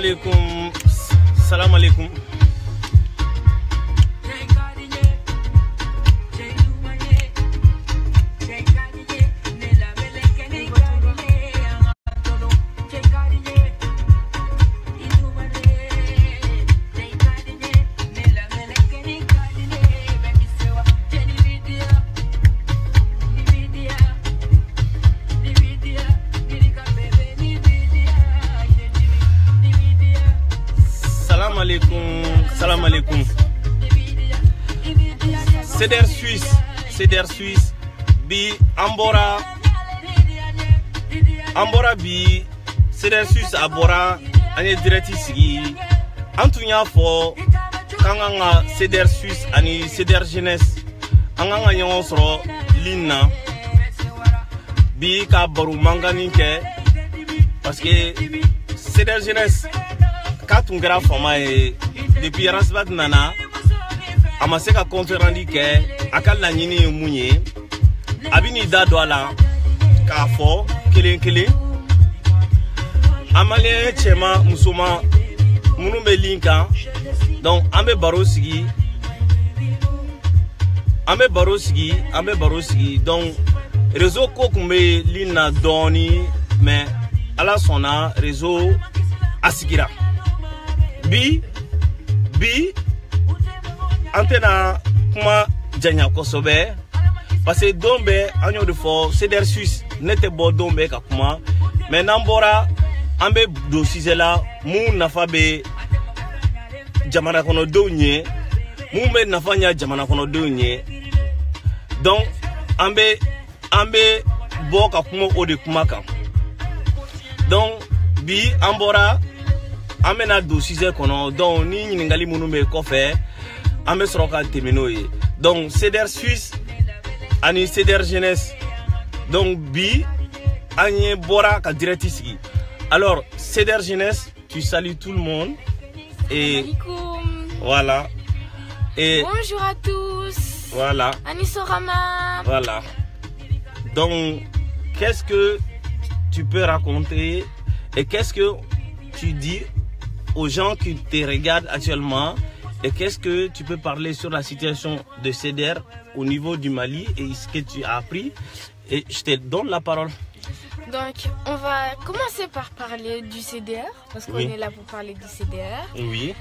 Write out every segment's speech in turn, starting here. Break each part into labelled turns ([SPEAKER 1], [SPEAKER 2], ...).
[SPEAKER 1] alaikum. Salam alaikum. Salam alaikum. Cédère Suisse bi Ambora bi Cédère Suisse abora ane direct sigi antunya fo kanganga Cédère Suisse ani Cédère Jeunesse anganga yon soro linna bi ka baru mangani ke parce que Cédère Jeunesse Katungera fama e depuis Rasbat nana amase ka compte rendu ke akala nyini munye abini da douala ka fo kelen amale chema musuma munu be linka donc ambe baro sigi donc réseau ko kumbe lina doni mais ala sona réseau asigira bi antena kuma janya kosobe parce que dombe anyo de fo Cédère Suisse nete bo dombe ka kuma mais nambora ambe do sizela mu nafa be jamana kono donye mu be nafanya jamana kono donye donc ambe bo ka kuma o de kuma ka donc bi ambora amena do size kono donc ni ningali munu me kofe ambe soroka teminoye donc Cédère Suisse ani Cédère Jeunesse donc bi anye bora ka direct ici. Alors Cédère Jeunesse, tu salues tout le monde et voilà et
[SPEAKER 2] bonjour à tous.
[SPEAKER 1] Voilà.
[SPEAKER 2] Anisorama.
[SPEAKER 1] Voilà. Donc qu'est-ce que tu peux raconter et qu'est-ce que tu dis aux gens qui te regardent actuellement et qu'est-ce que tu peux parler sur la situation de Cédère au niveau du Mali et ce que tu as appris et je te donne la parole.
[SPEAKER 2] Donc on va commencer par parler du CDR parce qu'on est là pour parler du CDR.
[SPEAKER 1] Oui.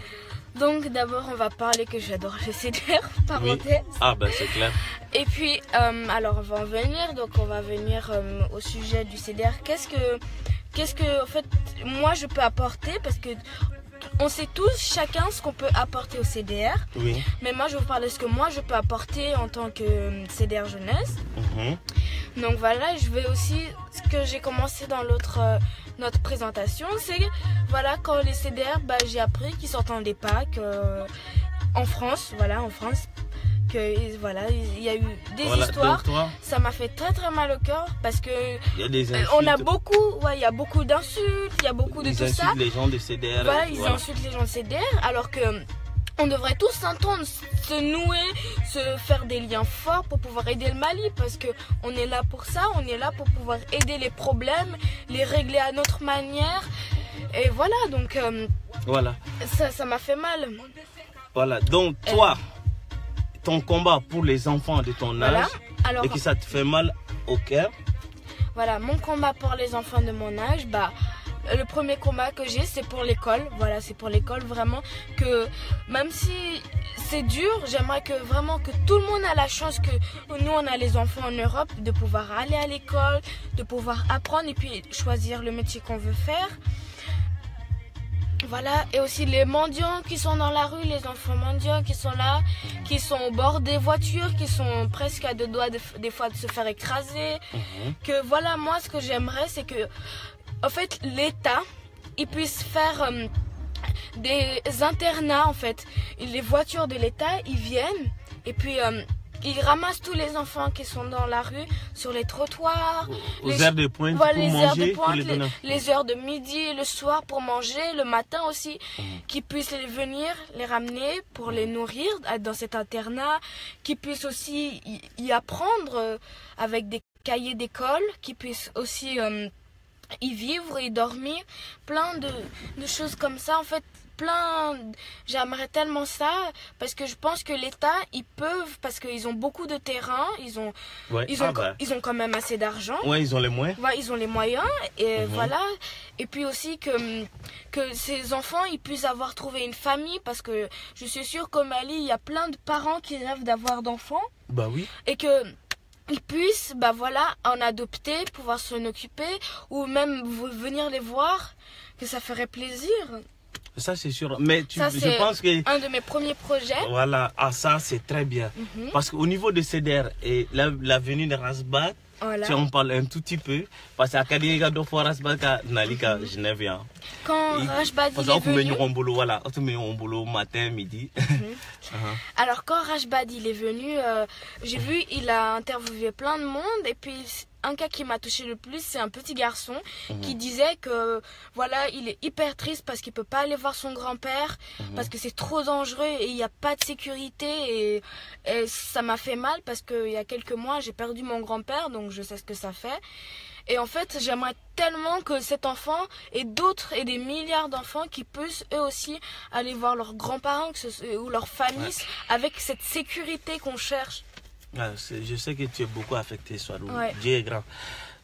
[SPEAKER 2] Donc d'abord on va parler que j'adore le CDR, parenthèse.
[SPEAKER 1] Oui. Ah ben c'est clair.
[SPEAKER 2] Et puis alors on va en venir, donc on va venir au sujet du CDR. Qu'est-ce que en fait moi je peux apporter parce que on sait tous chacun ce qu'on peut apporter au CDR.
[SPEAKER 1] Oui.
[SPEAKER 2] Mais moi je vais vous parler de ce que moi je peux apporter en tant que CDR jeunesse. Donc voilà, je vais aussi ce que j'ai commencé dans notre présentation, c'est voilà quand les CDR, j'ai appris qu'ils s'entendaient pas que en France, que voilà il y a eu des histoires. Ça m'a fait très mal au cœur parce que
[SPEAKER 1] il y a des insultes.
[SPEAKER 2] On a beaucoup, il y a beaucoup d'insultes, il y a beaucoup de tout ça.
[SPEAKER 1] Ils insultent les gens de CDR.
[SPEAKER 2] Voilà, ils insultent les gens de CDR alors que on devrait tous s'entendre, se nouer, se faire des liens forts pour pouvoir aider le Mali parce que on est là pour ça, on est là pour pouvoir aider les problèmes, les régler à notre manière. Et voilà, donc
[SPEAKER 1] voilà.
[SPEAKER 2] Ça m'a fait mal.
[SPEAKER 1] Voilà, donc toi, ton combat pour les enfants de ton âge et que ça te fait mal au cœur.
[SPEAKER 2] Voilà, mon combat pour les enfants de mon âge, le premier combat que j'ai, c'est pour l'école. Voilà, c'est pour l'école vraiment que même si c'est dur, j'aimerais que vraiment que tout le monde a la chance que nous on a les enfants en Europe de pouvoir aller à l'école, de pouvoir apprendre et puis choisir le métier qu'on veut faire. Voilà, et aussi les mendiants qui sont dans la rue, les enfants mendiants qui sont là, qui sont au bord des voitures, qui sont presque à deux doigts des fois de se faire écraser. Que voilà, moi ce que j'aimerais c'est que en fait l'État il puisse faire des internats en fait. Les voitures de l'État ils viennent et puis ils ramassent tous les enfants qui sont dans la rue, sur les trottoirs,
[SPEAKER 1] aux heures de pointe pour manger,
[SPEAKER 2] les heures de midi, le soir pour manger, le matin aussi, qu'ils puissent venir les ramener pour les nourrir dans cet internat, qu'ils puissent aussi y apprendre avec des cahiers d'école, qu'ils puissent aussi y vivre, y dormir, plein de choses comme ça. En fait, j'aimerais tellement ça parce que je pense que l'État, ils peuvent, parce qu'ils ont beaucoup de terrain, ils ont quand même assez d'argent.
[SPEAKER 1] Ouais, ils ont les moyens.
[SPEAKER 2] Ouais, ils ont les moyens et voilà. Et puis aussi que ces enfants, ils puissent avoir trouvé une famille parce que je suis sûre qu'au Mali, il y a plein de parents qui rêvent d'avoir d'enfants.
[SPEAKER 1] Bah oui.
[SPEAKER 2] Et que ils puissent, bah voilà, en adopter, pouvoir s'en occuper ou même venir les voir, que ça ferait plaisir.
[SPEAKER 1] Ça, c'est sûr. Mais
[SPEAKER 2] je
[SPEAKER 1] pense que
[SPEAKER 2] un de mes premiers projets.
[SPEAKER 1] Voilà, ça, c'est très bien. Parce qu'au niveau de CEDER et l'avenue de Rasbat,
[SPEAKER 2] voilà.
[SPEAKER 1] Si on parle un tout petit peu, parce qu'à Kadinga do Rasbat, Nalika, Genève.
[SPEAKER 2] Quand Rajbad il est venu,
[SPEAKER 1] voilà, on boulot matin, midi.
[SPEAKER 2] Alors quand Rajbad il est venu, j'ai vu, il a interviewé plein de monde et puis un cas qui m'a touché le plus, c'est un petit garçon qui disait que voilà, il est hyper triste parce qu'il peut pas aller voir son grand-père parce que c'est trop dangereux et il n'y a pas de sécurité et ça m'a fait mal parce qu'il y a quelques mois j'ai perdu mon grand-père, donc je sais ce que ça fait. Et en fait, j'aimerais tellement que cet enfant et d'autres et des milliards d'enfants qui puissent eux aussi aller voir leurs grands-parents ou leur famille avec cette sécurité qu'on cherche.
[SPEAKER 1] Je sais que tu es beaucoup affecté, Swadou. Dieu est grand.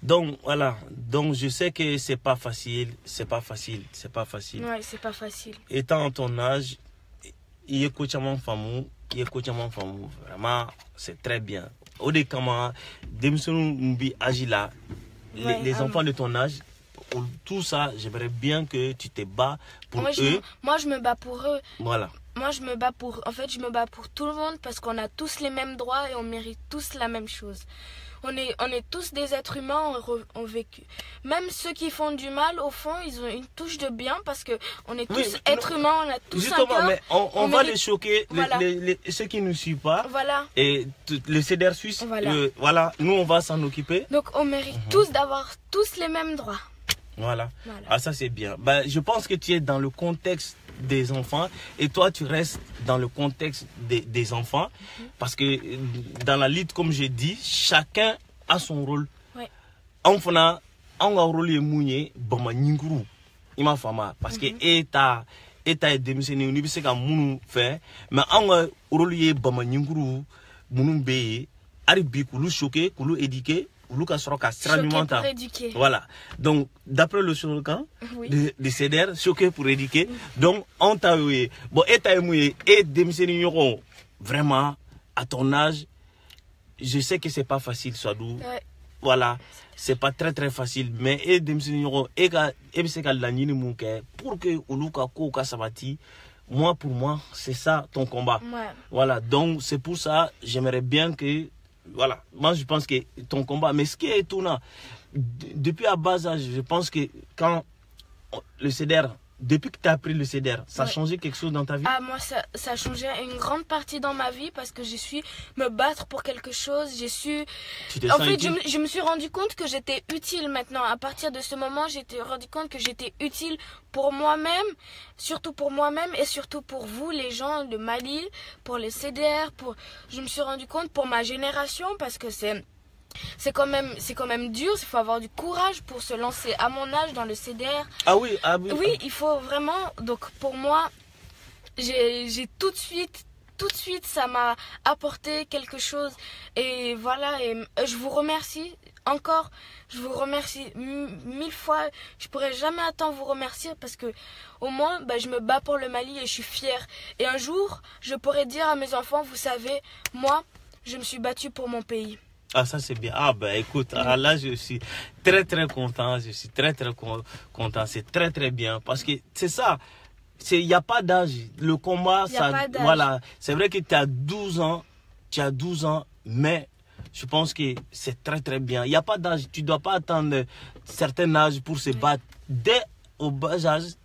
[SPEAKER 1] Donc voilà, donc je sais que c'est pas facile, c'est pas facile.
[SPEAKER 2] Ouais, c'est pas facile.
[SPEAKER 1] Étant à ton âge, il est vraiment vraiment, c'est très bien. Au début, les enfants de ton âge, tout ça, j'aimerais bien que tu te bats pour eux.
[SPEAKER 2] Moi, je me bats pour eux.
[SPEAKER 1] Voilà.
[SPEAKER 2] Moi, je me bats pour tout le monde parce qu'on a tous les mêmes droits et on mérite tous la même chose. On est tous des êtres humains, on vécu. Même ceux qui font du mal, au fond, ils ont une touche de bien parce que on est tous êtres humains, on a tous un cœur.
[SPEAKER 1] Mais on va les choquer, voilà. Ceux qui ne suivent pas.
[SPEAKER 2] Voilà.
[SPEAKER 1] Et le CEDER suisse, voilà, nous on va s'en occuper.
[SPEAKER 2] Donc on mérite tous d'avoir tous les mêmes droits.
[SPEAKER 1] Voilà. Ah, ça c'est bien. Je pense que tu es dans le contexte des enfants et toi tu restes dans le contexte des enfants parce que dans la lutte, comme j'ai dit, chacun a son rôle. On a un rôle mouillé parce que état est démissionné, on sait qu'on fait, mais on a un rôle mouillé choqué, éduqué.
[SPEAKER 2] Choqué pour éduquer.
[SPEAKER 1] Voilà. Donc, d'après le slogan de CEDER, choqué pour éduquer. Donc, on t'a eu. Bon, et démissionner vraiment à ton âge. Je sais que c'est pas facile, Swadou. Voilà. C'est pas très très facile. Mais et démissionner pour que Oluka Koka Sabati. Pour moi, c'est ça ton combat. Voilà. Donc, c'est pour ça, j'aimerais bien que. Voilà, moi je pense que ton combat, mais ce qui est étonnant, depuis à bas âge, je pense que quand le CEDER, depuis que tu as pris le CEDER, ça a changé quelque chose dans ta vie?
[SPEAKER 2] Ah, moi ça a changé une grande partie dans ma vie parce que j'ai su me battre pour quelque chose, j'ai su... En fait, je me suis rendu compte que j'étais utile maintenant. À partir de ce moment, j'étais rendu compte que j'étais utile pour moi-même, surtout pour moi-même et surtout pour vous, les gens de Mali, pour les CEDER, je me suis rendu compte pour ma génération parce que c'est quand même dur, il faut avoir du courage pour se lancer à mon âge dans le CEDER.
[SPEAKER 1] Ah oui.
[SPEAKER 2] Oui, il faut vraiment. Donc pour moi, j'ai tout de suite ça m'a apporté quelque chose et voilà, et je vous remercie encore, je vous remercie 1000 fois, je pourrais jamais attendre vous remercier parce que au moins je me bats pour le Mali et je suis fière et un jour je pourrais dire à mes enfants, vous savez, moi je me suis battue pour mon pays.
[SPEAKER 1] Ah, ça c'est bien. Ah, écoute, là je suis très très content. Je suis très très content. C'est très très bien. Parce que c'est ça. Il n'y a pas d'âge. Le combat, voilà. C'est vrai que tu as 12 ans. Mais je pense que c'est très très bien. Il n'y a pas d'âge. Tu ne dois pas attendre certain âge pour se battre. Dès au bas âge,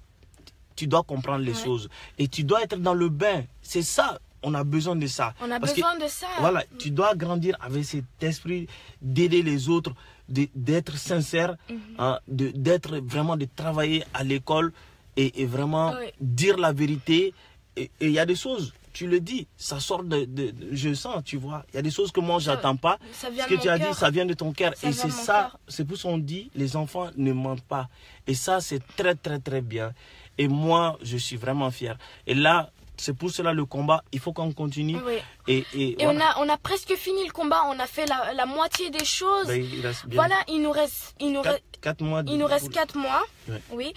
[SPEAKER 1] tu dois comprendre les choses. Et tu dois être dans le bain. C'est ça. On a besoin de ça.
[SPEAKER 2] De ça.
[SPEAKER 1] Voilà, tu dois grandir avec cet esprit d'aider les autres, d'être sincère, d'être vraiment, de travailler à l'école et vraiment dire la vérité. Et il y a des choses, tu le dis, ça sort je sens, tu vois. Il y a des choses que moi, j'attends pas.
[SPEAKER 2] Ça vient
[SPEAKER 1] Ce que
[SPEAKER 2] de
[SPEAKER 1] tu
[SPEAKER 2] mon
[SPEAKER 1] as dit,
[SPEAKER 2] cœur.
[SPEAKER 1] ça vient de ton cœur.
[SPEAKER 2] Ça
[SPEAKER 1] Et
[SPEAKER 2] vient
[SPEAKER 1] c'est
[SPEAKER 2] de mon
[SPEAKER 1] ça,
[SPEAKER 2] cœur.
[SPEAKER 1] c'est pour ça qu'on dit, les enfants ne mentent pas. Et ça, c'est très, très, très bien. Et moi, je suis vraiment fier. Et là, c'est pour cela le combat, il faut qu'on continue.
[SPEAKER 2] Oui.
[SPEAKER 1] Et
[SPEAKER 2] voilà. on a presque fini le combat, on a fait la moitié des choses.
[SPEAKER 1] Ben, il reste bien
[SPEAKER 2] Voilà, il nous reste
[SPEAKER 1] 4 mois.
[SPEAKER 2] il nous reste 4 mois.
[SPEAKER 1] Ouais.
[SPEAKER 2] Oui.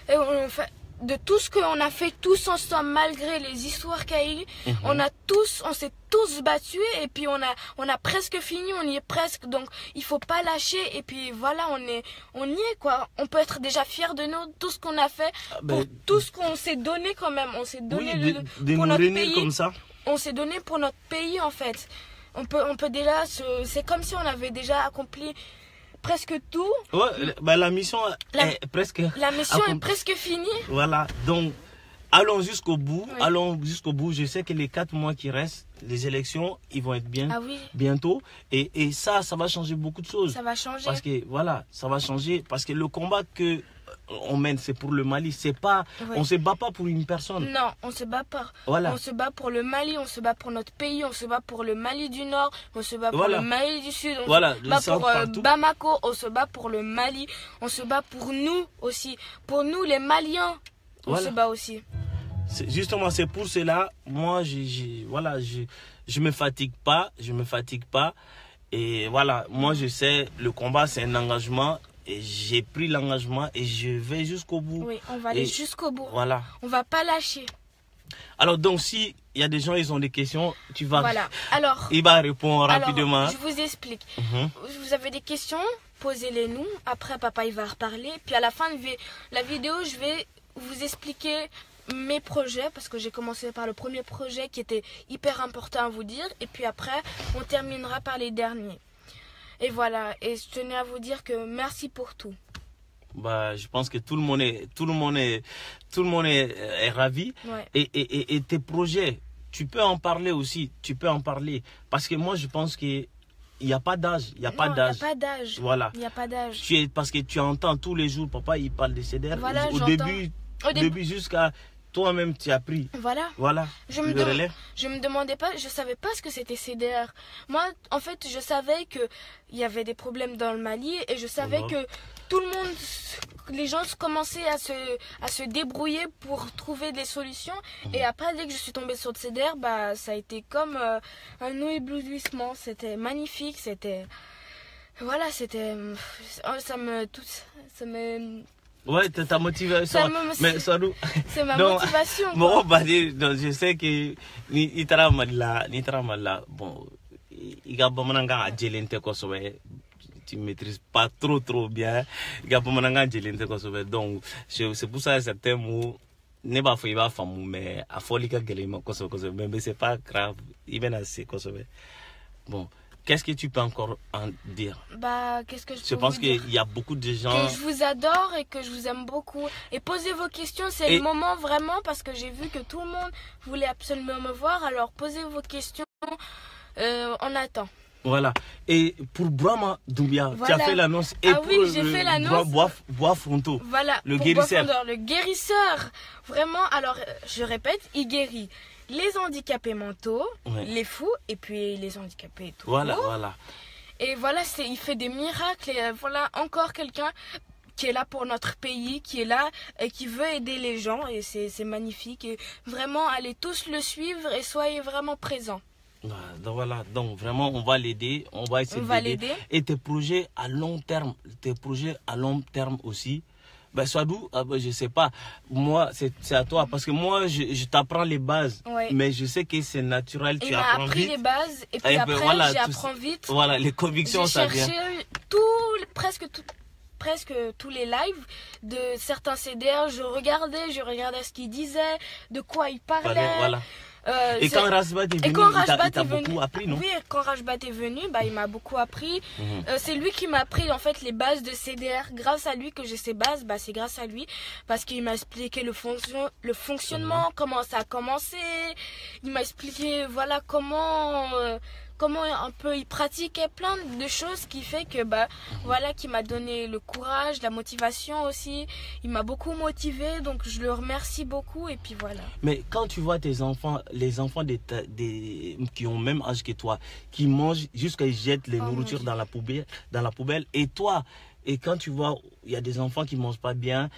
[SPEAKER 2] Et on fait, de tout ce qu'on a fait tous ensemble, malgré les histoires qu'il y a eu, on s'est tous battus et puis on a presque fini, on y est presque. Donc il faut pas lâcher et puis voilà, on y est quoi. On peut être déjà fier de nous, tout ce qu'on a fait, pour tout ce qu'on s'est donné quand même. On s'est donné
[SPEAKER 1] oui, de
[SPEAKER 2] pour
[SPEAKER 1] nous
[SPEAKER 2] notre
[SPEAKER 1] réunir
[SPEAKER 2] pays.
[SPEAKER 1] comme ça.
[SPEAKER 2] On s'est donné pour notre pays en fait. On peut déjà, c'est comme si on avait déjà accompli presque tout.
[SPEAKER 1] Ouais, ben, la mission est presque.
[SPEAKER 2] La mission est presque finie.
[SPEAKER 1] Voilà, donc allons jusqu'au bout.
[SPEAKER 2] Oui.
[SPEAKER 1] Allons jusqu'au bout. Je sais que les 4 mois qui restent, les élections, ils vont être bien
[SPEAKER 2] Ah oui.
[SPEAKER 1] bientôt. Et ça va changer beaucoup de choses.
[SPEAKER 2] Ça va changer.
[SPEAKER 1] Parce que voilà, ça va changer. Parce que le combat que on mène, c'est pour le Mali. C'est pas,
[SPEAKER 2] Oui.
[SPEAKER 1] on se bat pas pour une personne.
[SPEAKER 2] Non, on se bat pas.
[SPEAKER 1] Voilà.
[SPEAKER 2] On se bat pour le Mali, on se bat pour notre pays, on se bat pour le Mali du Nord, on se bat pour
[SPEAKER 1] Voilà.
[SPEAKER 2] le Mali du Sud, on
[SPEAKER 1] Voilà,
[SPEAKER 2] se bat
[SPEAKER 1] ça,
[SPEAKER 2] pour
[SPEAKER 1] partout.
[SPEAKER 2] Bamako, on se bat pour le Mali, on se bat pour nous aussi. Pour nous, les Maliens, on
[SPEAKER 1] Voilà.
[SPEAKER 2] se bat aussi.
[SPEAKER 1] Justement, c'est pour cela, moi, voilà, je me fatigue pas, et voilà, moi je sais, le combat c'est un engagement, et j'ai pris l'engagement et je vais jusqu'au bout.
[SPEAKER 2] Oui, on va aller
[SPEAKER 1] Et
[SPEAKER 2] jusqu'au bout.
[SPEAKER 1] Voilà.
[SPEAKER 2] On va pas lâcher.
[SPEAKER 1] Alors donc, si il y a des gens, ils ont des questions, tu vas,
[SPEAKER 2] Voilà. Alors,
[SPEAKER 1] il va répondre rapidement.
[SPEAKER 2] je vous explique.
[SPEAKER 1] Mhm.
[SPEAKER 2] Vous avez des questions, posez-les nous. Après, papa, il va reparler. Puis à la fin de la vidéo, je vais vous expliquer mes projets, parce que j'ai commencé par le premier projet qui était hyper important à vous dire. Et puis après, on terminera par les derniers. Et voilà. Et je tenais à vous dire que merci pour tout.
[SPEAKER 1] Bah, je pense que tout le monde est ravi.
[SPEAKER 2] Ouais.
[SPEAKER 1] Et tes projets, tu peux en parler aussi. Tu peux en parler. Parce que moi, je pense que il n'y a pas d'âge. Il n'y a pas d'âge.
[SPEAKER 2] Il n'y a pas d'âge.
[SPEAKER 1] Voilà.
[SPEAKER 2] Il n'y a pas d'âge.
[SPEAKER 1] Parce que tu entends tous les jours, papa, il parle de CDR.
[SPEAKER 2] Voilà,
[SPEAKER 1] Au début jusqu'à toi-même, tu as pris.
[SPEAKER 2] Voilà.
[SPEAKER 1] Voilà.
[SPEAKER 2] Je
[SPEAKER 1] le relais.
[SPEAKER 2] me demandais pas, je savais pas ce que c'était CDR. Moi, en fait, je savais que il y avait des problèmes dans le Mali et je savais que tout le monde, les gens commençaient à se débrouiller pour trouver des solutions. Et après, dès que je suis tombée sur le CDR, bah, ça a été comme un éblouissement. C'était magnifique, c'était, voilà, c'était, ça me.
[SPEAKER 1] Ouais, ta motivation. Mais Sadou.
[SPEAKER 2] C'est ma motivation.
[SPEAKER 1] Bon, bah, je sais que ni tramala, bon, il y a pas tu maîtrises pas trop bien. Il y a pas donc c'est pour ça certains mots ne pas faut pas faire mais à folie que mais c'est pas grave, il vient assez bon. Qu'est-ce que tu peux encore en dire?
[SPEAKER 2] Bah, qu'est-ce que
[SPEAKER 1] je pense qu'il y a beaucoup de gens...
[SPEAKER 2] Que je vous adore et que je vous aime beaucoup. Et posez vos questions, c'est le moment vraiment, parce que j'ai vu que tout le monde voulait absolument me voir. Alors, posez vos questions, on attend.
[SPEAKER 1] Voilà. Et pour Brahma Doumbia,
[SPEAKER 2] voilà.
[SPEAKER 1] Tu as fait l'annonce. Et
[SPEAKER 2] ah oui, j'ai fait l'annonce.
[SPEAKER 1] Bois Fronto.
[SPEAKER 2] Voilà,
[SPEAKER 1] le guérisseur.
[SPEAKER 2] Le guérisseur. Vraiment, alors, je répète, il guérit les handicapés mentaux, les fous et puis les handicapés tout court.
[SPEAKER 1] Voilà.
[SPEAKER 2] Et voilà, il fait des miracles et voilà encore quelqu'un qui est là pour notre pays, qui est là et qui veut aider les gens et c'est magnifique. Et vraiment, allez tous le suivre et soyez vraiment présents.
[SPEAKER 1] Donc voilà, donc vraiment on va l'aider, on va essayer de l'aider. Et tes projets à long terme aussi. Ben Sadou, je sais pas, moi c'est à toi parce que moi je t'apprends les bases, mais je sais que c'est naturel, tu apprends vite.
[SPEAKER 2] Il m'a appris les bases et puis après voilà, j'apprends vite.
[SPEAKER 1] Voilà, les convictions ça vient.
[SPEAKER 2] J'ai cherché presque tous les lives de certains CDR, je regardais ce qu'ils disaient, de quoi ils parlaient.
[SPEAKER 1] Voilà. Et quand Rajbat est venu, il t'a beaucoup appris, non?
[SPEAKER 2] Oui, quand Rajbat est venu, bah, il m'a beaucoup appris. C'est lui qui m'a appris en fait les bases de CDR. Grâce à lui que j'ai ces bases, bah, c'est grâce à lui. Parce qu'il m'a expliqué le fonctionnement, comment ça a commencé. Il m'a expliqué voilà comment comment un peu il pratiquait plein de choses qui fait que voilà, qui m'a donné le courage, la motivation aussi. Il m'a beaucoup motivé, donc je le remercie beaucoup et puis voilà.
[SPEAKER 1] Mais quand tu vois tes enfants, les enfants qui ont le même âge que toi, qui mangent jusqu'à ils jettent les nourritures dans la poubelle, et toi, et quand tu vois il y a des enfants qui mangent pas bien,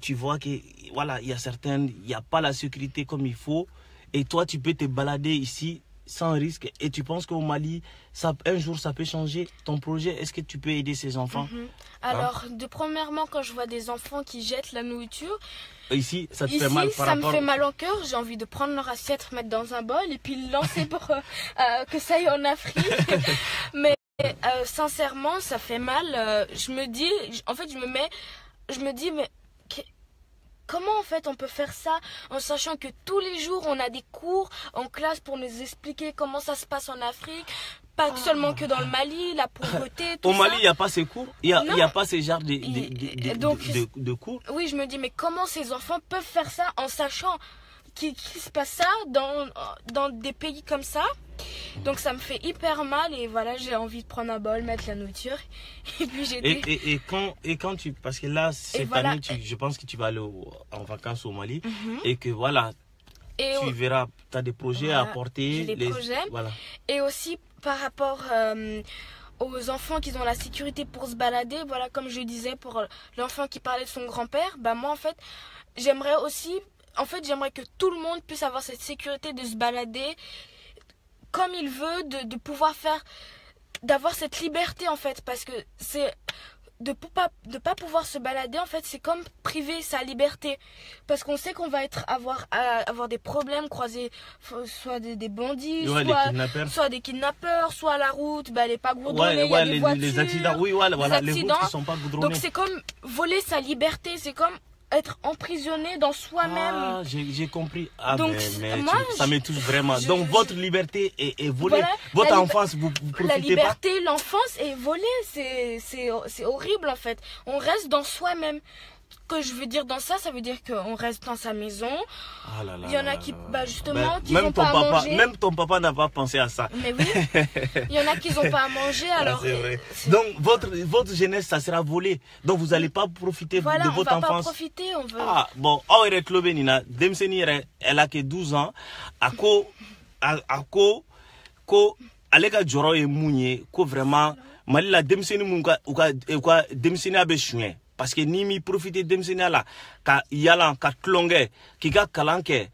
[SPEAKER 1] tu vois que voilà, il y a certaines, il n'y a pas la sécurité comme il faut, et toi tu peux te balader ici sans risque, et tu penses qu'au Mali, un jour ça peut changer ton projet? Est-ce que tu peux aider ces enfants?
[SPEAKER 2] Alors, premièrement, quand je vois des enfants qui jettent la nourriture,
[SPEAKER 1] ici ça te fait mal par rapport...
[SPEAKER 2] me fait mal au cœur. J'ai envie de prendre leur assiette, mettre dans un bol et puis le lancer pour que ça aille en Afrique. Mais sincèrement, ça fait mal. Je me dis, mais comment en fait on peut faire ça en sachant que tous les jours on a des cours en classe pour nous expliquer comment ça se passe en Afrique, pas seulement que dans le Mali, la pauvreté, tout ça.
[SPEAKER 1] Au Mali, il n'y a pas ces cours, il n'y a pas ces genres de cours.
[SPEAKER 2] Oui, je me dis, mais comment ces enfants peuvent faire ça en sachant qu'il se passe ça dans des pays comme ça? Donc ça me fait hyper mal et voilà, j'ai envie de prendre un bol, mettre la nourriture et puis
[SPEAKER 1] quand tu, parce que là cette année je pense que tu vas aller en vacances au Mali et que voilà, tu verras, tu as des projets à apporter,
[SPEAKER 2] j'ai des projets,
[SPEAKER 1] voilà. Et
[SPEAKER 2] aussi par rapport aux enfants qui ont la sécurité pour se balader, voilà, comme je disais pour l'enfant qui parlait de son grand-père, moi en fait j'aimerais que tout le monde puisse avoir cette sécurité de se balader comme il veut, de pouvoir d'avoir cette liberté en fait, parce que c'est de pas pouvoir se balader en fait, c'est comme priver sa liberté, parce qu'on sait qu'on va avoir des problèmes, croiser soit des bandits, soit des kidnappeurs, soit la route elle est pas goudronnée, il y a des voitures,
[SPEAKER 1] les accidents, les routes qui sont pas goudronnées.
[SPEAKER 2] Donc c'est comme voler sa liberté, c'est comme être emprisonné dans soi-même.
[SPEAKER 1] Ah, j'ai compris. Ah,
[SPEAKER 2] donc,
[SPEAKER 1] ça me touche vraiment. Donc, votre liberté est volée. Voilà, votre enfance, vous profitez pas.
[SPEAKER 2] La liberté, l'enfance est volée. C'est horrible, en fait. On reste dans soi-même. Que je veux dire dans ça, ça veut dire qu'on reste dans sa maison.
[SPEAKER 1] Ah là là,
[SPEAKER 2] il y en a qui, justement, qui
[SPEAKER 1] n'ont
[SPEAKER 2] pas à manger.
[SPEAKER 1] Même ton papa n'a pas pensé à ça.
[SPEAKER 2] Mais oui, il y en a qui n'ont pas à manger. Alors,
[SPEAKER 1] c'est vrai. Donc, votre jeunesse, ça sera volé. Donc, vous n'allez pas profiter de votre enfance.
[SPEAKER 2] Voilà, on va pas profiter, on veut.
[SPEAKER 1] Ah, bon, elle a que 12 ans. Alega joro e mounye, ko vraiment, mali la demseni munga, uka demseni abe chouye. Parce que ni mi profiter demsenia la ka yalan ka tlonge ki ka kalanke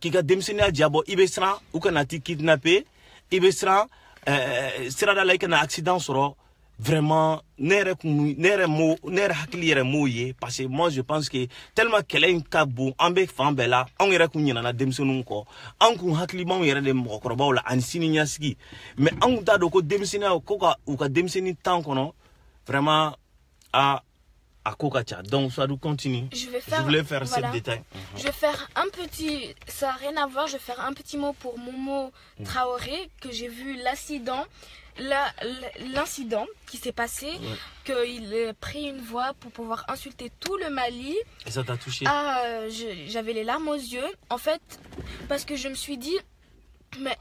[SPEAKER 1] ki ka demsenia diabo ibesra ou kana ti kidnapper ibesra sera la kana accident soro vraiment nere hakli yere moye, parce que moi je pense que tellement qu'elle est kabou ambe fambela on yere kunyina na demsenu ko an kun hakli bon yere de mo korba wala an sininya ski mais an ta do ko demsenia ko ka ou ka demseni tan kono vraiment à Kokacha. Donc, soit nous continue.
[SPEAKER 2] Je voulais faire ce détail. Je vais faire un petit, ça n'a rien à voir, je vais faire un petit mot pour Momo Traoré, que j'ai vu l'incident qui s'est passé, qu'il a pris une voix pour pouvoir insulter tout le Mali.
[SPEAKER 1] Et ça t'a touché?
[SPEAKER 2] J'avais les larmes aux yeux, en fait, parce que je me suis dit, mais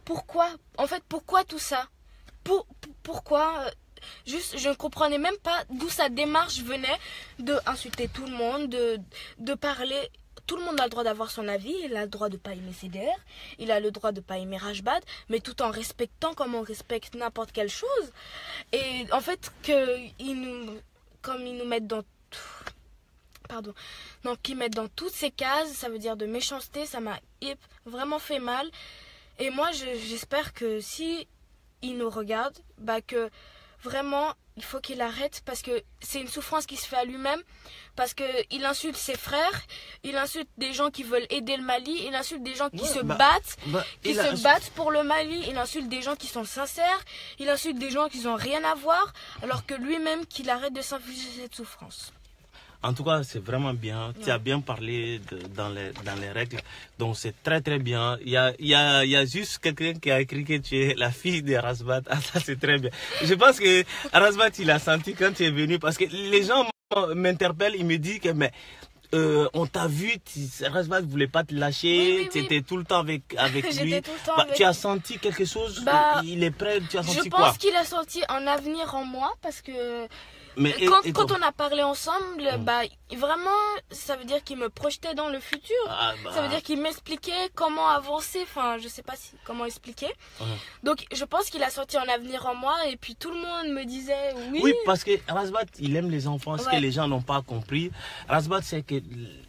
[SPEAKER 2] pourquoi? En fait, pourquoi tout ça? Pourquoi juste, je ne comprenais même pas d'où sa démarche venait de insulter tout le monde, de parler. Tout le monde a le droit d'avoir son avis, il a le droit de ne pas aimer CDR, il a le droit de ne pas aimer Rajbad, mais tout en respectant comme on respecte n'importe quelle chose. Et en fait, comme ils nous mettent dans qu'ils mettent dans toutes ces cases, ça veut dire de méchanceté, ça m'a vraiment fait mal. Et moi, j'espère que si il nous regarde, que vraiment, il faut qu'il arrête, parce que c'est une souffrance qui se fait à lui-même, parce qu'il insulte ses frères, il insulte des gens qui veulent aider le Mali, il insulte des gens qui se battent pour le Mali, il insulte des gens qui sont sincères, il insulte des gens qui n'ont rien à voir, alors que lui-même, qu'il arrête de s'infliger cette souffrance.
[SPEAKER 1] En tout cas, c'est vraiment bien. Tu as bien parlé dans les règles. Donc, c'est très, très bien. Il y a juste quelqu'un qui a écrit que tu es la fille de Rasbat. Ah, ça, c'est très bien. Je pense que Rasbat, il a senti quand tu es venu, parce que les gens m'interpellent, ils me disent que, mais, on t'a vu, Rasbat ne voulait pas te lâcher, tu étais tout le temps avec lui.
[SPEAKER 2] J'étais tout le temps avec
[SPEAKER 1] Tu as senti quelque chose? Il est prêt, tu as senti quoi?
[SPEAKER 2] Je pense qu'il a senti un avenir en moi parce que
[SPEAKER 1] mais,
[SPEAKER 2] quand on a parlé ensemble, vraiment, ça veut dire qu'il me projetait dans le futur. Ça veut dire qu'il m'expliquait comment avancer. Enfin, je sais pas comment expliquer. Donc, je pense qu'il a senti un avenir en moi. Et puis, tout le monde me disait oui.
[SPEAKER 1] Oui, parce que Rasbat, il aime les enfants. Ce que les gens n'ont pas compris, Rasbat, c'est que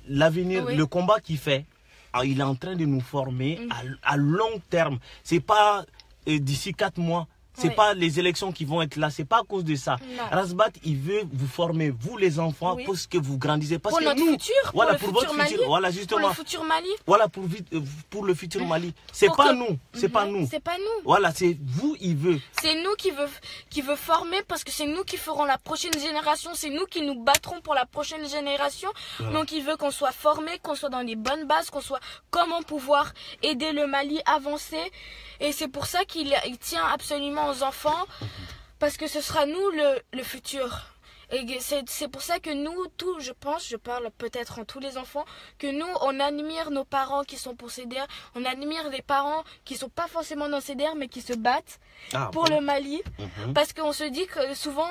[SPEAKER 1] l'avenir, le combat qu'il fait, il est en train de nous former à long terme. C'est pas d'ici 4 mois. C'est pas les élections qui vont être là, c'est pas à cause de ça. Rasbat, il veut vous former, vous les enfants, pour ce que vous grandissez. Parce
[SPEAKER 2] pour
[SPEAKER 1] que
[SPEAKER 2] notre futur,
[SPEAKER 1] voilà,
[SPEAKER 2] pour
[SPEAKER 1] votre futur, voilà justement.
[SPEAKER 2] Pour le futur Mali.
[SPEAKER 1] Voilà, pour le futur Mali. C'est pas nous, c'est pas nous.
[SPEAKER 2] C'est pas nous.
[SPEAKER 1] Voilà, c'est vous, il veut.
[SPEAKER 2] C'est nous qui veut former parce que c'est nous qui ferons la prochaine génération, c'est nous qui nous battrons pour la prochaine génération. Donc il veut qu'on soit formé, qu'on soit dans les bonnes bases, qu'on soit comment pouvoir aider le Mali à avancer. Et c'est pour ça qu'il tient absolument aux enfants, parce que ce sera nous le futur. Et c'est pour ça que nous, je pense, je parle peut-être en tous les enfants, que nous, on admire nos parents qui sont pour CDR, on admire les parents qui sont pas forcément dans CDR, mais qui se battent pour le Mali. Parce qu'on se dit que souvent,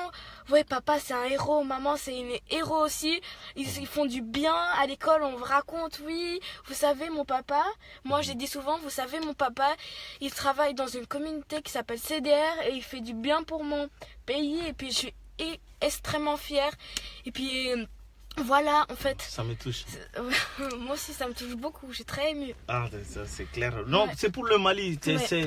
[SPEAKER 2] ouais, papa c'est un héros, maman c'est une héros aussi, ils font du bien à l'école, on raconte, oui, vous savez mon papa, moi j'ai dit souvent, vous savez mon papa, il travaille dans une communauté qui s'appelle CDR et il fait du bien pour mon pays, et puis je suis extrêmement fière. Et puis voilà, en fait.
[SPEAKER 1] Ça me touche.
[SPEAKER 2] Moi aussi, ça me touche beaucoup. Je suis très émue.
[SPEAKER 1] Ah, ça c'est clair. Non, c'est pour le Mali. C'est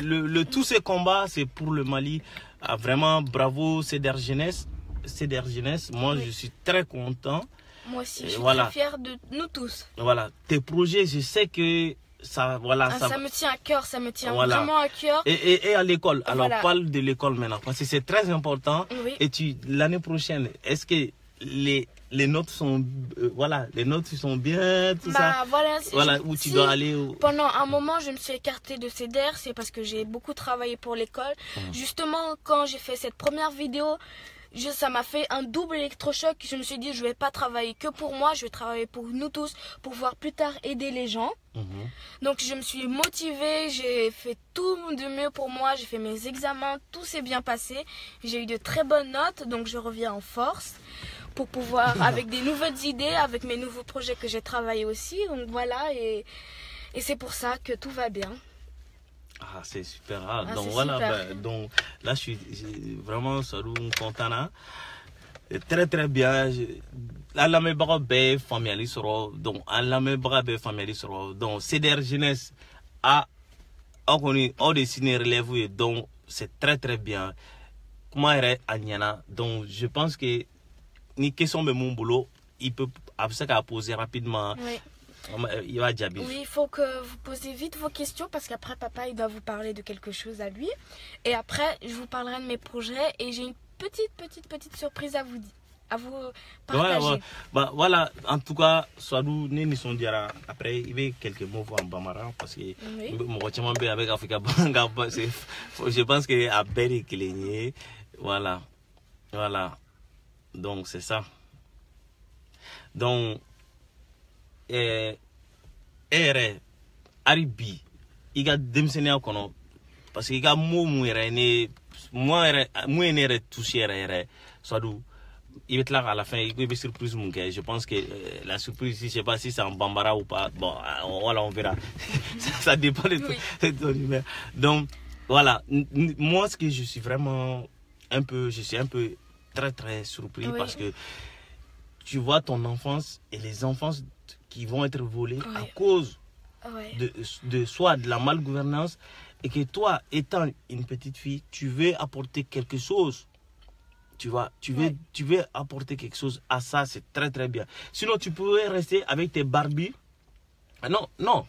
[SPEAKER 1] tous ces combats, c'est pour le Mali. Ah, vraiment, bravo, CDR Jeunesse. CDR Jeunesse. Moi, je suis très content.
[SPEAKER 2] Moi aussi, je suis très fière de nous tous.
[SPEAKER 1] Voilà, tes projets, je sais que ça, voilà,
[SPEAKER 2] ça me tient à cœur, ça me tient vraiment à cœur.
[SPEAKER 1] Et à l'école, alors parle de l'école maintenant, parce que c'est très important. Et l'année prochaine, est-ce que les notes sont, les notes sont bien, tout ça?
[SPEAKER 2] Voilà,
[SPEAKER 1] où tu dois aller.
[SPEAKER 2] Pendant un moment, je me suis écartée de CDR, c'est parce que j'ai beaucoup travaillé pour l'école. Justement, quand j'ai fait cette première vidéo, ça m'a fait un double électrochoc. Je me suis dit, je vais pas travailler que pour moi, je vais travailler pour nous tous, pour pouvoir plus tard aider les gens. Donc je me suis motivée, j'ai fait tout de mieux pour moi, j'ai fait mes examens, tout s'est bien passé. J'ai eu de très bonnes notes, donc je reviens en force pour pouvoir, avec des nouvelles idées, avec mes nouveaux projets que j'ai travaillé aussi. Donc voilà, et c'est pour ça que tout va bien.
[SPEAKER 1] Ah, c'est super. Donc voilà, donc là je suis vraiment content. Très très bien. Allah me baga be famille soro, donc Allah me baga be famille soro, donc CDR Jeunesse a dessiné relève, donc c'est très très bien. Comment est Agnana, donc je pense que ni question de mon boulot, il peut poser rapidement. Il va Djabi.
[SPEAKER 2] Oui, il faut que vous posez vite vos questions parce qu'après papa il doit vous parler de quelque chose à lui, et après je vous parlerai de mes projets et j'ai une petite surprise à vous partager.
[SPEAKER 1] Voilà, en tout cas, Swadou Neni Sondiara, après il y a quelques mots en Bambara parce que avec Africa Banga, je pense qu'il y a Berry Cligné. Voilà, donc c'est ça. Donc Aribi, il y a démissionné parce qu'il y a moi touché Swadou. Il va être là à la fin, il y a une surprise. Je pense que la surprise, je ne sais pas si c'est en Bambara ou pas. Bon, voilà, on verra. Ça dépend de ton humeur. Donc, voilà. Moi, ce que je suis vraiment je suis un peu très, très surpris parce que tu vois ton enfance et les enfances qui vont être volées à cause de soit de la malgouvernance, et que toi, étant une petite fille, tu veux apporter quelque chose. Tu veux apporter quelque chose à ça, c'est très très bien. Sinon, tu pouvais rester avec tes Barbies. Non.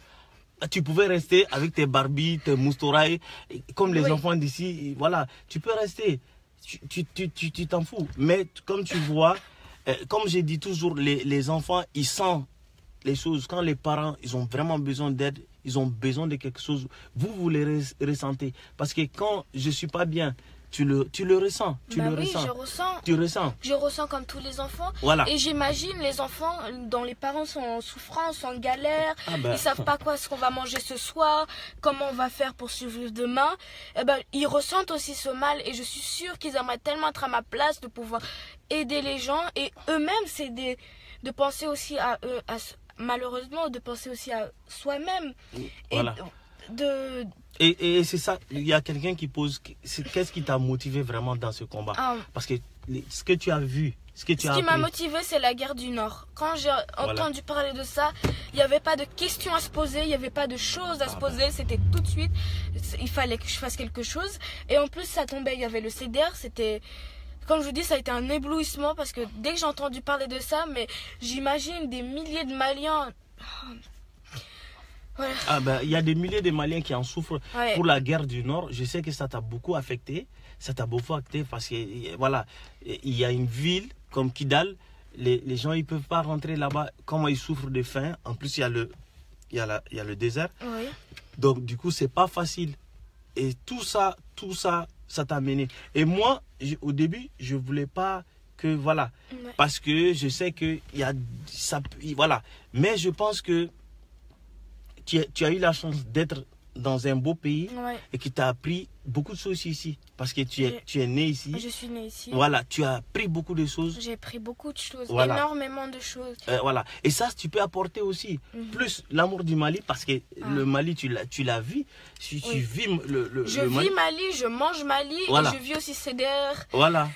[SPEAKER 1] Tu pouvais rester avec tes Barbies, tes moustourailles, comme les enfants d'ici. Voilà, tu peux rester. Tu t'en fous. Mais comme tu vois, comme j'ai dit toujours, les enfants, ils sentent les choses. Quand les parents, ils ont vraiment besoin d'aide, ils ont besoin de quelque chose, vous les ressentez. Parce que quand je ne suis pas bien, tu le ressens.
[SPEAKER 2] Bah oui, je ressens.
[SPEAKER 1] Tu ressens.
[SPEAKER 2] Je ressens comme tous les enfants.
[SPEAKER 1] Voilà.
[SPEAKER 2] Et j'imagine les enfants dont les parents sont en souffrance, en galère.
[SPEAKER 1] Ah ben.
[SPEAKER 2] Ils savent pas quoi ce qu'on va manger ce soir, comment on va faire pour survivre demain. Eh ben, ils ressentent aussi ce mal et je suis sûre qu'ils aimeraient tellement être à ma place de pouvoir aider les gens et eux-mêmes, c'est de penser aussi à eux, malheureusement, de penser aussi à soi-même.
[SPEAKER 1] Voilà. Et c'est ça, il y a quelqu'un qui pose, qu'est-ce qui t'a motivé vraiment dans ce combat? Parce que ce que tu as vu, ce qui
[SPEAKER 2] m'a motivé, c'est la guerre du Nord. Quand j'ai entendu parler de ça, il n'y avait pas de questions à se poser, il n'y avait pas de choses à se poser, c'était tout de suite, il fallait que je fasse quelque chose. Et en plus, ça tombait, il y avait le CDR, c'était... Comme je vous dis, ça a été un éblouissement parce que dès que j'ai entendu parler de ça, mais j'imagine des milliers de Maliens... Ouais.
[SPEAKER 1] Ah ben, il y a des milliers de Maliens qui en souffrent
[SPEAKER 2] Ouais.
[SPEAKER 1] pour la guerre du Nord. Je sais que ça t'a beaucoup affecté. Ça t'a beaucoup affecté parce que voilà, il y a une ville comme Kidal, les gens ils peuvent pas rentrer là-bas. Comment ils souffrent de faim. En plus il y a le désert.
[SPEAKER 2] Oui.
[SPEAKER 1] Donc du coup c'est pas facile. Et tout ça t'a mené. Et moi au début je voulais pas que voilà,
[SPEAKER 2] Ouais.
[SPEAKER 1] parce que je sais que il y a ça, voilà. Mais je pense que tu as eu la chance d'être dans un beau pays
[SPEAKER 2] Ouais.
[SPEAKER 1] et qui t'a appris beaucoup de choses ici. Parce que tu es né ici.
[SPEAKER 2] Je suis née ici.
[SPEAKER 1] Voilà, tu as appris beaucoup de choses.
[SPEAKER 2] J'ai appris beaucoup de choses,
[SPEAKER 1] Voilà.
[SPEAKER 2] énormément de choses.
[SPEAKER 1] Voilà. Et ça, tu peux apporter aussi. Plus l'amour du Mali, parce que le Mali, tu l'as vu. Tu vis
[SPEAKER 2] Je
[SPEAKER 1] le
[SPEAKER 2] vis Mali, je mange Mali
[SPEAKER 1] Voilà.
[SPEAKER 2] et je vis aussi CDR.
[SPEAKER 1] Voilà.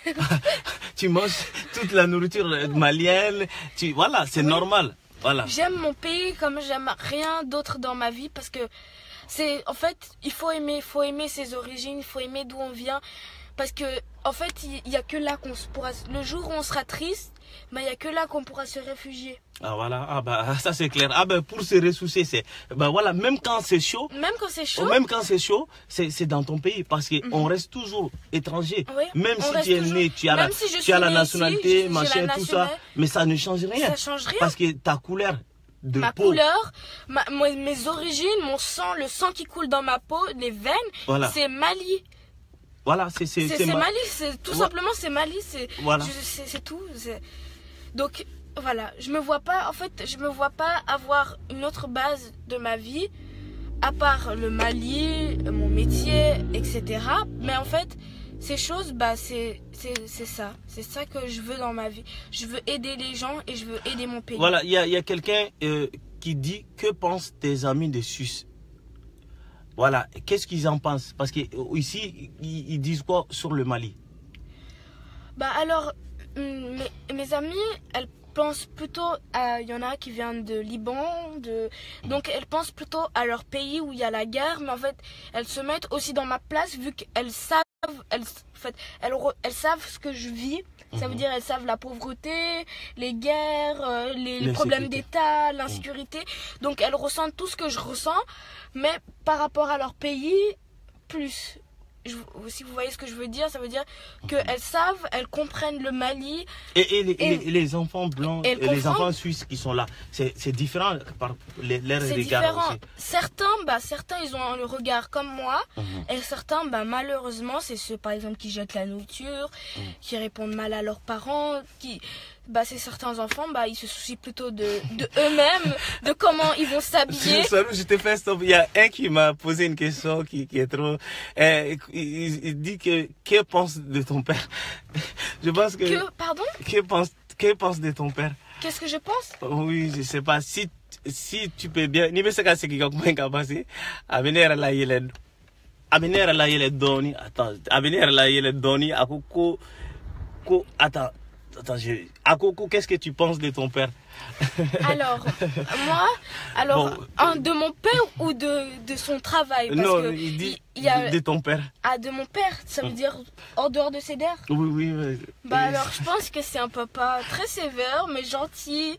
[SPEAKER 1] Tu manges toute la nourriture malienne. Voilà, c'est normal. Voilà.
[SPEAKER 2] J'aime mon pays comme j'aime rien d'autre dans ma vie parce que c'est en fait il faut aimer ses origines, il faut aimer d'où on vient parce que en fait il y a que là qu'on pourra, le jour où on sera triste, mais il y a que là qu'on pourra se réfugier.
[SPEAKER 1] Ah voilà, ah bah ça c'est clair. Ah ben pour se ressourcer, c'est bah voilà, même quand c'est chaud.
[SPEAKER 2] Même quand c'est chaud.
[SPEAKER 1] Même quand c'est chaud, c'est dans ton pays parce que on reste toujours étranger.
[SPEAKER 2] Oui,
[SPEAKER 1] même
[SPEAKER 2] on
[SPEAKER 1] si
[SPEAKER 2] reste
[SPEAKER 1] tu es
[SPEAKER 2] toujours-
[SPEAKER 1] né, tu as
[SPEAKER 2] même
[SPEAKER 1] la,
[SPEAKER 2] si je
[SPEAKER 1] tu
[SPEAKER 2] suis
[SPEAKER 1] as la
[SPEAKER 2] née
[SPEAKER 1] nationalité,
[SPEAKER 2] ici, j'ai
[SPEAKER 1] machin,
[SPEAKER 2] la
[SPEAKER 1] tout ça,
[SPEAKER 2] nationale.
[SPEAKER 1] mais ça ne change rien.
[SPEAKER 2] Ça change rien.
[SPEAKER 1] Parce que ta couleur de
[SPEAKER 2] Ma
[SPEAKER 1] peau.
[SPEAKER 2] couleur, mes origines, mon sang, le sang qui coule dans ma peau, les veines,
[SPEAKER 1] Voilà.
[SPEAKER 2] c'est Mali.
[SPEAKER 1] Voilà,
[SPEAKER 2] C'est Mali, c'est tout simplement c'est Mali,
[SPEAKER 1] Voilà.
[SPEAKER 2] c'est tout. Donc voilà, je me vois pas avoir une autre base de ma vie à part le Mali, mon métier, etc. Mais en fait, ces choses, bah c'est ça que je veux dans ma vie. Je veux aider les gens et je veux aider mon pays.
[SPEAKER 1] Voilà, il y a quelqu'un qui dit que pensent tes amis de Suisse. Voilà, qu'est-ce qu'ils en pensent? Parce que ici ils disent quoi sur le Mali?
[SPEAKER 2] Bah alors, mes amies, elles pensent plutôt à... Il y en a qui viennent de Liban, donc elles pensent plutôt à leur pays où il y a la guerre, mais en fait, elles se mettent aussi dans ma place vu qu'elles savent, elles savent ce que je vis. Ça veut dire elles savent la pauvreté, les guerres, les problèmes d'État, l'insécurité. Donc elles ressentent tout ce que je ressens, mais par rapport à leur pays, plus. Si vous voyez ce que je veux dire, ça veut dire qu'elles savent, elles comprennent le Mali.
[SPEAKER 1] Et les enfants blancs, et les
[SPEAKER 2] comprennent.
[SPEAKER 1] enfants suisses qui sont là, c'est différent par leurs
[SPEAKER 2] C'est
[SPEAKER 1] regards
[SPEAKER 2] différent.
[SPEAKER 1] aussi.
[SPEAKER 2] Certains, ils ont le regard comme moi. Et certains, malheureusement, c'est ceux, par exemple, qui jettent la nourriture, qui répondent mal à leurs parents, c'est certains enfants, ils se soucient plutôt de eux-mêmes, de comment ils vont s'habiller.
[SPEAKER 1] Salut, je te fais stop. Il y a un qui m'a posé une question qui est trop... il dit que pense de ton père? Je pense que...
[SPEAKER 2] Pardon?
[SPEAKER 1] Que pense de ton père?
[SPEAKER 2] Qu'est-ce que je pense?
[SPEAKER 1] Oui, je sais pas. Si tu peux bien... Ni me sais pas ce qui a passé. Avenir la yele... Avenir la yele doni. Attends. Avenir la yele doni. Attends. Akoko, qu'est-ce que tu penses de ton père?
[SPEAKER 2] Alors, de mon père ou de son travail? Parce
[SPEAKER 1] Non,
[SPEAKER 2] que
[SPEAKER 1] il dit
[SPEAKER 2] il y a...
[SPEAKER 1] de ton père.
[SPEAKER 2] Ah, de mon père, ça veut dire en dehors de CDR?
[SPEAKER 1] Oui.
[SPEAKER 2] Alors, je pense que c'est un papa très sévère, mais gentil.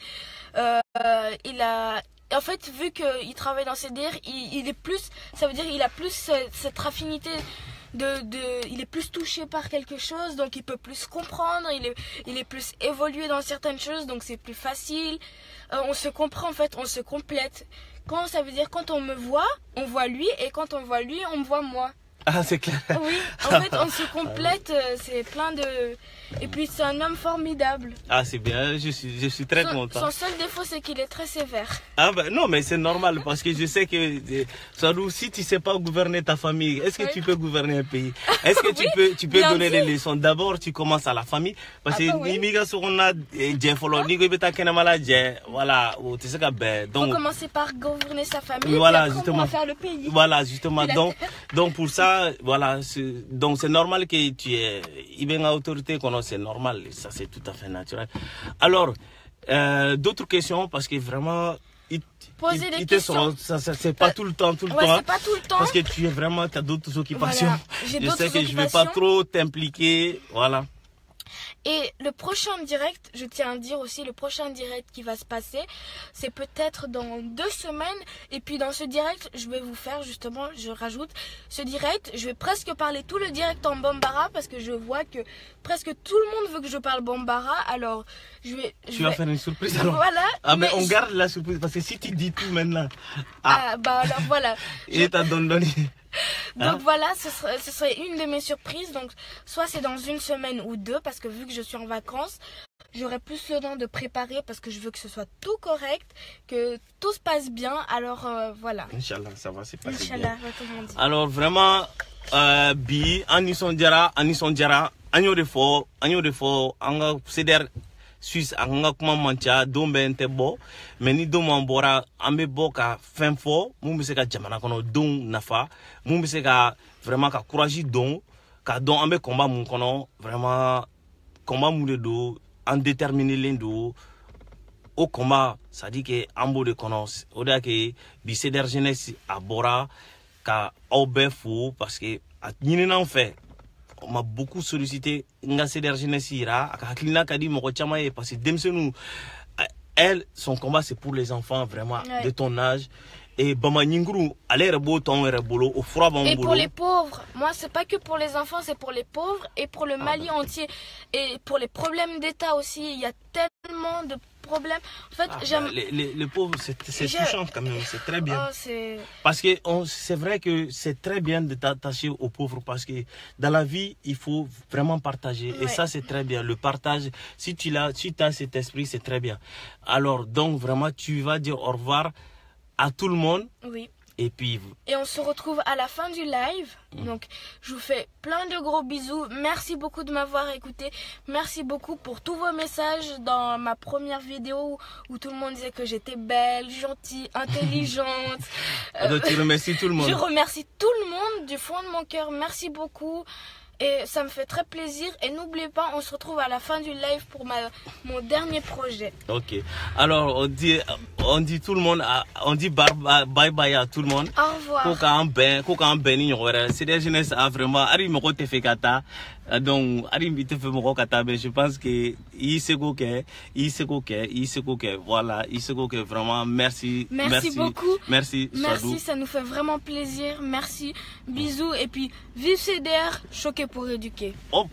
[SPEAKER 2] En fait, vu qu'il travaille dans CDR, il est plus... Ça veut dire qu'il a plus cette raffinité... il est plus touché par quelque chose, donc il peut plus comprendre, il est plus évolué dans certaines choses, donc c'est plus facile. On se comprend en fait, on se complète. Ça veut dire quand on me voit, on voit lui, et quand on voit lui, on me voit moi.
[SPEAKER 1] Ah, c'est clair.
[SPEAKER 2] Oui, en fait, on se complète, c'est plein de... Et puis, c'est un homme formidable.
[SPEAKER 1] Ah, c'est bien, je suis très content.
[SPEAKER 2] Son seul défaut, c'est qu'il est très sévère.
[SPEAKER 1] Ah ben non, mais c'est normal parce que je sais que Sadou, si tu sais pas gouverner ta famille, est-ce que tu peux gouverner un pays? Est-ce que tu peux donner des leçons? D'abord, tu commences à la famille parce que voilà, tu sais que
[SPEAKER 2] donc faut commencer par gouverner sa famille.
[SPEAKER 1] Voilà,
[SPEAKER 2] et après,
[SPEAKER 1] justement.
[SPEAKER 2] on va faire le pays.
[SPEAKER 1] Voilà, justement. Donc pour ça, voilà, donc c'est normal que tu aies une autorité, c'est normal, ça c'est tout à fait naturel. Alors, d'autres questions parce que vraiment.
[SPEAKER 2] Poser des questions.
[SPEAKER 1] C'est pas tout le temps,
[SPEAKER 2] c'est pas tout le temps.
[SPEAKER 1] Parce que tu as d'autres occupations.
[SPEAKER 2] Voilà,
[SPEAKER 1] je sais que je vais pas trop t'impliquer, voilà.
[SPEAKER 2] Et le prochain direct, je tiens à dire aussi, le prochain direct qui va se passer, c'est peut-être dans 2 semaines. Et puis dans ce direct, je vais vous faire justement, je rajoute, ce direct, je vais presque parler tout le direct en Bambara parce que je vois que presque tout le monde veut que je parle Bambara. Alors,
[SPEAKER 1] tu vas faire une surprise alors.
[SPEAKER 2] Voilà.
[SPEAKER 1] Ah mais on garde la surprise parce que si tu dis tout maintenant.
[SPEAKER 2] Bah alors voilà.
[SPEAKER 1] Et t'as donné.
[SPEAKER 2] Donc voilà, ce serait une de mes surprises. Donc soit c'est dans 1 semaine ou 2 parce que vu que je suis en vacances, j'aurai plus le temps de préparer parce que je veux que ce soit tout correct, que tout se passe bien. Alors voilà.
[SPEAKER 1] Inch'Allah, ça va se passer
[SPEAKER 2] Inch'Allah,
[SPEAKER 1] bien. Alors vraiment, bi Anisson Diarra, agno de fo, anga ceder Suisse anga kuma mancha dombe ntebo meni dom ambora ambe boka fenfo mu se ka jamana kono don nafa mu se ka vraiment ka courage don ka don ambe combat mun kono vraiment combat mu de do en déterminer l'endo au combat ça dit que ambo de kono o da ke bi ceder jeunesse abora ka obefu parce que nyine nan fait on m'a beaucoup sollicité nga ceder jeunesse ira aka hakilina kadi moko chama e parce que elle son combat c'est pour les enfants vraiment de ton âge et bama nyinguru aller rebo ton rebolo au froid bon
[SPEAKER 2] et pour les pauvres, moi c'est pas que pour les enfants, c'est pour les pauvres et pour le Mali entier et pour les problèmes d'état aussi, il y a tellement de problèmes. En fait, j'aime
[SPEAKER 1] les pauvres, c'est touchant quand même, c'est très bien.
[SPEAKER 2] Oh,
[SPEAKER 1] parce que c'est vrai que c'est très bien de t'attacher aux pauvres parce que dans la vie, il faut vraiment partager et ça c'est très bien. Le partage, si tu as cet esprit, c'est très bien. Alors donc vraiment tu vas dire au revoir à tout le monde.
[SPEAKER 2] Oui.
[SPEAKER 1] Et puis...
[SPEAKER 2] Et on se retrouve à la fin du live. Donc, je vous fais plein de gros bisous. Merci beaucoup de m'avoir écouté. Merci beaucoup pour tous vos messages dans ma première vidéo où tout le monde disait que j'étais belle, gentille, intelligente.
[SPEAKER 1] Tu remercies tout le monde.
[SPEAKER 2] Je remercie tout le monde du fond de mon cœur. Merci beaucoup. Et ça me fait très plaisir. Et n'oubliez pas, on se retrouve à la fin du live pour mon dernier projet.
[SPEAKER 1] Ok. Alors, on dit tout le monde, on dit bye bye à tout le monde.
[SPEAKER 2] Au revoir.
[SPEAKER 1] C'est des jeunesses vraiment. Donc, je pense que voilà, vraiment. Merci
[SPEAKER 2] beaucoup.
[SPEAKER 1] Merci,
[SPEAKER 2] Sadou. Ça nous fait vraiment plaisir. Merci. Bisous. Et puis, vive CDR, choqué pour éduquer.
[SPEAKER 1] Hop.